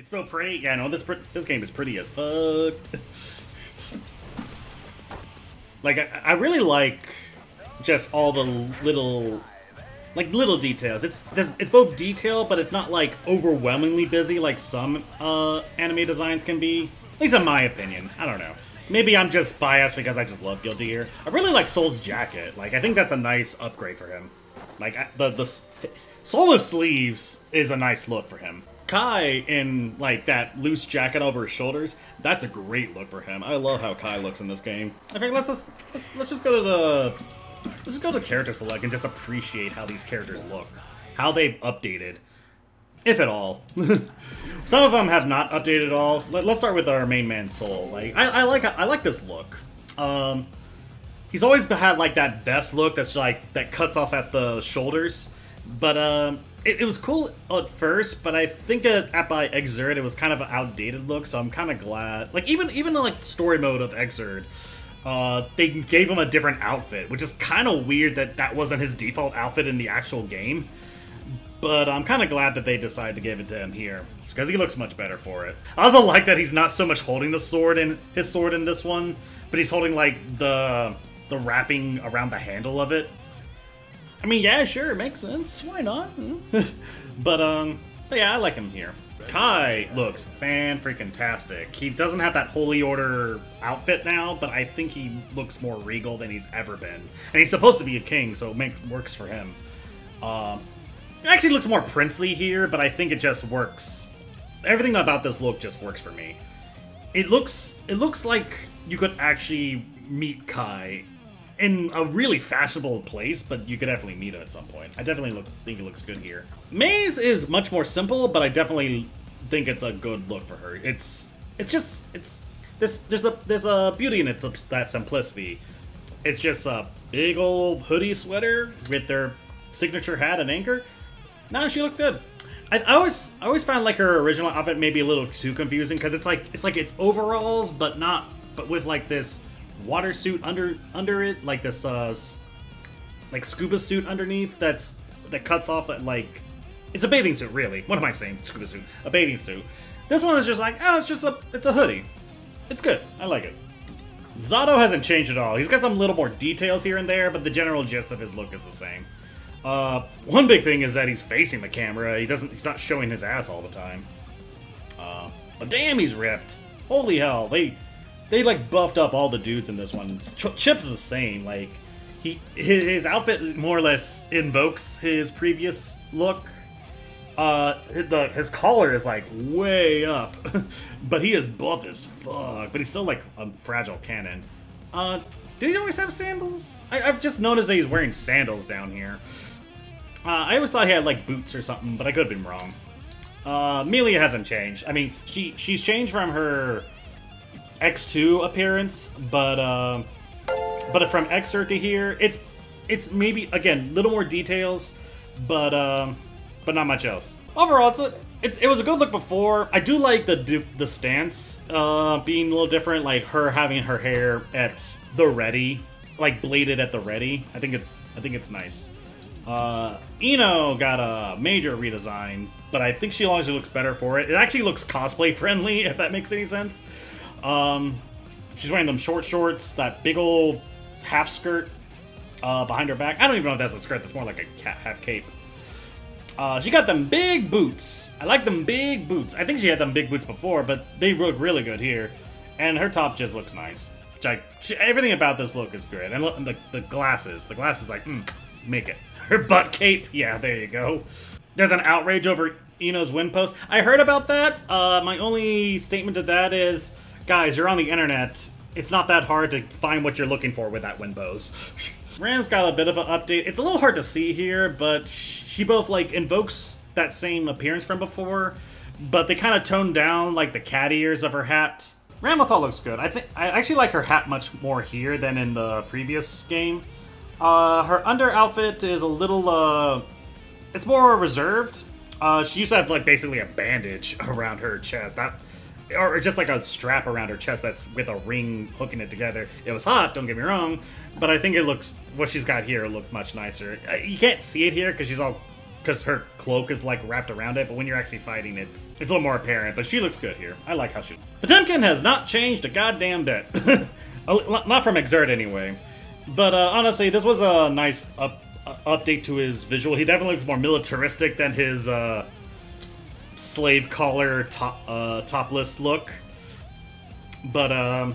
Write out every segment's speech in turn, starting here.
It's so pretty. Yeah, no, this game is pretty as fuck. Like, I really like just all the little details. It's both detailed, but it's not like overwhelmingly busy like some anime designs can be. At least in my opinion. I don't know. Maybe I'm just biased because I just love Guilty Gear. I really like Soul's jacket. Like, I think that's a nice upgrade for him. Like, the Soulless sleeves is a nice look for him. Kai in, like, that loose jacket over his shoulders, that's a great look for him. I love how Kai looks in this game. In fact, let's just go to the... Let's just go to character select and just appreciate how these characters look. How they've updated. If at all. Some of them have not updated at all. So let's start with our main man, Soul. Like, I like this look. He's always had, like, that vest look that's, like, that cuts off at the shoulders. But, it was cool at first, but I think by Exert, it was kind of an outdated look, so I'm kind of glad. Like, even the, like, story mode of Exert, they gave him a different outfit, which is kind of weird that that wasn't his default outfit in the actual game. But I'm kind of glad that they decided to give it to him here, because he looks much better for it. I also like that he's not so much holding his sword in this one, but he's holding, like, the wrapping around the handle of it. I mean, yeah, sure, it makes sense. Why not? But yeah, I like him here. Kai looks fan-freaking-tastic. He doesn't have that Holy Order outfit now, but I think he looks more regal than he's ever been. And he's supposed to be a king, so it works for him. It actually looks more princely here, but I think it just works. Everything about this look just works for me. It looks like you could actually meet Kai in a really fashionable place, but you could definitely meet him at some point. I definitely think it looks good here. Mei's is much more simple, but I definitely think it's a good look for her. There's a beauty in that simplicity. It's just a big old hoodie sweater with their signature hat and anchor. No, she looked good. I always found like her original outfit maybe a little too confusing because it's like overalls, but with like this water suit under it, like this like scuba suit underneath that cuts off at, like, it's a bathing suit really. What am I saying? Scuba suit, a bathing suit. This one is just like, oh, it's a hoodie. It's good. I like it. Zato hasn't changed at all. He's got some little more details here and there, but the general gist of his look is the same. One big thing is that he's facing the camera. He's not showing his ass all the time. But damn, he's ripped. Holy hell, they like buffed up all the dudes in this one. Chip's the same. Like, his outfit more or less invokes his previous look. His collar is like way up, but he is buff as fuck. But he's still like a fragile cannon. Did he always have sandals? I've just noticed that he's wearing sandals down here. I always thought he had like boots or something, but I could have been wrong. Melia hasn't changed. I mean, she's changed from her X2 appearance, but from Exert to here, it's maybe again little more details, but not much else. Overall, it was a good look before. I do like the stance being a little different, like her having her hair at the ready, like bladed at the ready. I think it's nice. Ino got a major redesign, but I think she honestly looks better for it. It actually looks cosplay friendly, if that makes any sense. She's wearing them short shorts, that big old half skirt behind her back. I don't even know if that's a skirt. That's more like a half cape. She got them big boots. I like them big boots. I think she had them big boots before, but they look really good here. And her top just looks nice. Like, everything about this look is good. And look, the glasses. The glasses, like, make it. Her butt cape. Yeah, there you go. There's an outrage over Ino's wind post. I heard about that. My only statement to that is, guys, you're on the internet. It's not that hard to find what you're looking for with that wind post. Ram's got a bit of an update. It's a little hard to see here, but she both, like, invokes that same appearance from before, but they kind of toned down, like, the cat ears of her hat. Ramathal looks good. I actually like her hat much more here than in the previous game. Her under outfit is a little, it's more reserved. She used to have, like, basically a bandage around her chest. Or just like a strap around her chest that's with a ring hooking it together. It was hot, don't get me wrong, but I think what she's got here looks much nicer. You can't see it here because she's all because her cloak is like wrapped around it, but when you're actually fighting, it's a little more apparent. But she looks good here. I like how she. Potemkin has not changed a goddamn bit, not from Exert anyway. But honestly, this was a nice update to his visual. He definitely looks more militaristic than his slave collar topless look. But I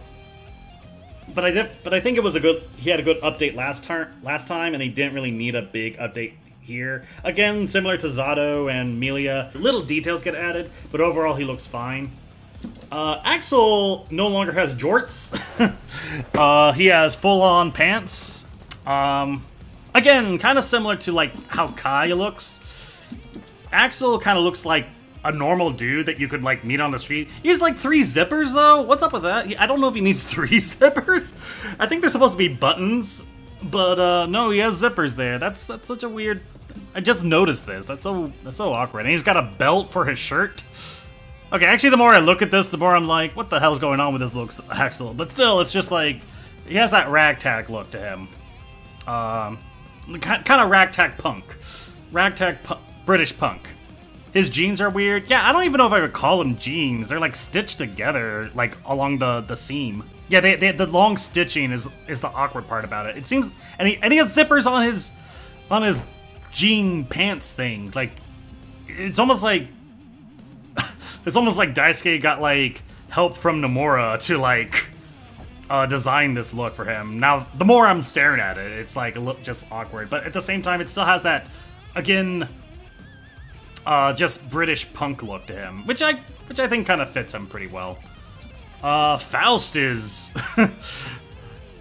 think it was he had a good update last time, and he didn't really need a big update here. Again, similar to Zato and Melia, little details get added, but overall he looks fine. Axel no longer has jorts. He has full-on pants. Again, kind of similar to like how Kai looks. Axel kind of looks like a normal dude that you could like meet on the street. He has like 3 zippers though. What's up with that? I don't know if he needs 3 zippers. I think they're supposed to be buttons, but no, he has zippers there. That's such a weird. I just noticed this. That's so awkward. And he's got a belt for his shirt. Okay, actually, the more I look at this, the more I'm like, what the hell's going on with this look, Axel? But still, it's just like he has that ragtag look to him. Kind of ragtag punk, British punk. His jeans are weird. Yeah, I don't even know if I would call them jeans. They're like stitched together, like along the seam. Yeah, the long stitching is the awkward part about it. It seems, and he has zippers on his jean pants thing. Like, it's almost like Daisuke got like help from Nomura to like design this look for him. Now, the more I'm staring at it, it's like a look just awkward, but at the same time, it still has that again. Just British punk look to him, which I think kind of fits him pretty well. Faust is...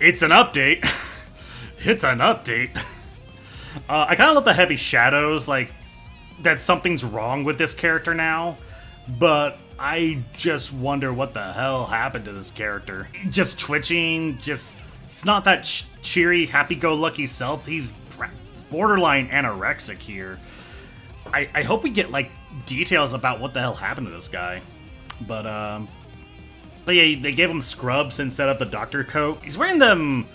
it's an update. It's an update. I kind of love the heavy shadows, like, that something's wrong with this character now, but I just wonder what the hell happened to this character. Just twitching, it's not that cheery, happy-go-lucky self. He's borderline anorexic here. I hope we get, like, details about what the hell happened to this guy. But yeah, they gave him scrubs instead of the doctor coat. He's wearing them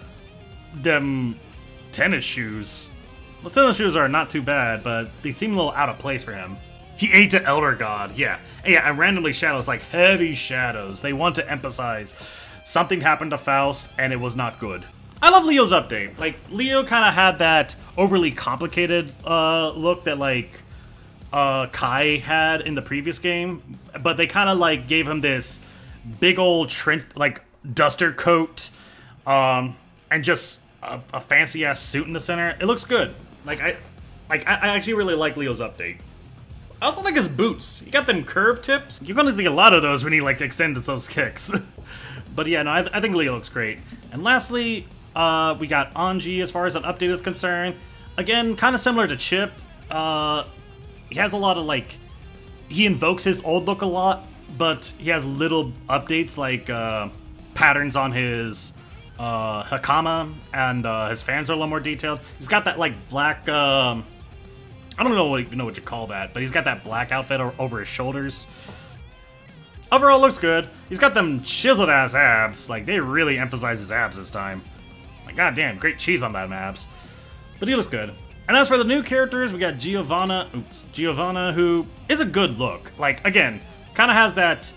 tennis shoes. Well, tennis shoes are not too bad, but they seem a little out of place for him. He ate to Elder God, yeah. Yeah, and randomly shadows, like heavy shadows. They want to emphasize something happened to Faust, and it was not good. I love Leo's update. Like, Leo kind of had that overly complicated look that, like, Kai had in the previous game, but they kind of like gave him this big old like duster coat, and just a fancy ass suit in the center. It looks good. I actually really like Leo's update. I also like his boots. He got them curved tips. You're gonna see a lot of those when he like extends those kicks. But yeah, no, I think Leo looks great. And lastly, we got Anji as far as an update is concerned. Again, kind of similar to Chip. He has a lot of, like, he invokes his old look a lot, but he has little updates, like, patterns on his, Hakama, and, his fans are a little more detailed. He's got that, like, black, I don't even know what you call that, but he's got that black outfit over his shoulders. Overall, looks good. He's got them chiseled-ass abs. Like, they really emphasize his abs this time. Like, goddamn, great cheese on that abs. But he looks good. And as for the new characters, we got Giovanna, who is a good look. Like, again, kind of has that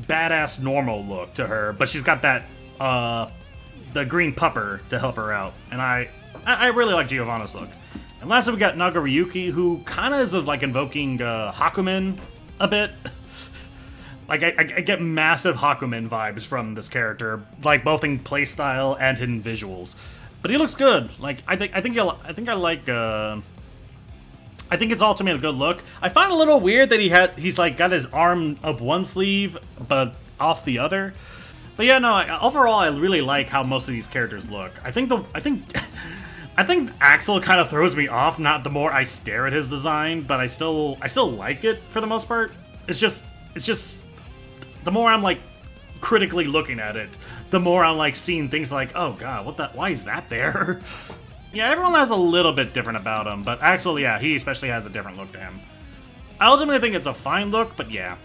badass normal look to her, but she's got that, the green pupper to help her out. And I really like Giovanna's look. And lastly, we got Nagaryuki, who kind of is, like, invoking, Hakumen a bit. Like, I get massive Hakumen vibes from this character, like, both in playstyle and in visuals. But he looks good. Like, I think it's ultimately a good look. I find it a little weird that he's like got his arm up one sleeve but off the other. But yeah, no. Overall, I really like how most of these characters look. I think Axel kind of throws me off. Not the more I stare at his design, but I still like it for the most part. It's just the more I'm like critically looking at it, the more I'm like seeing things like, oh god, why is that there? Yeah, everyone has a little bit different about him, but Axel, yeah, he especially has a different look to him. I ultimately think it's a fine look, but yeah.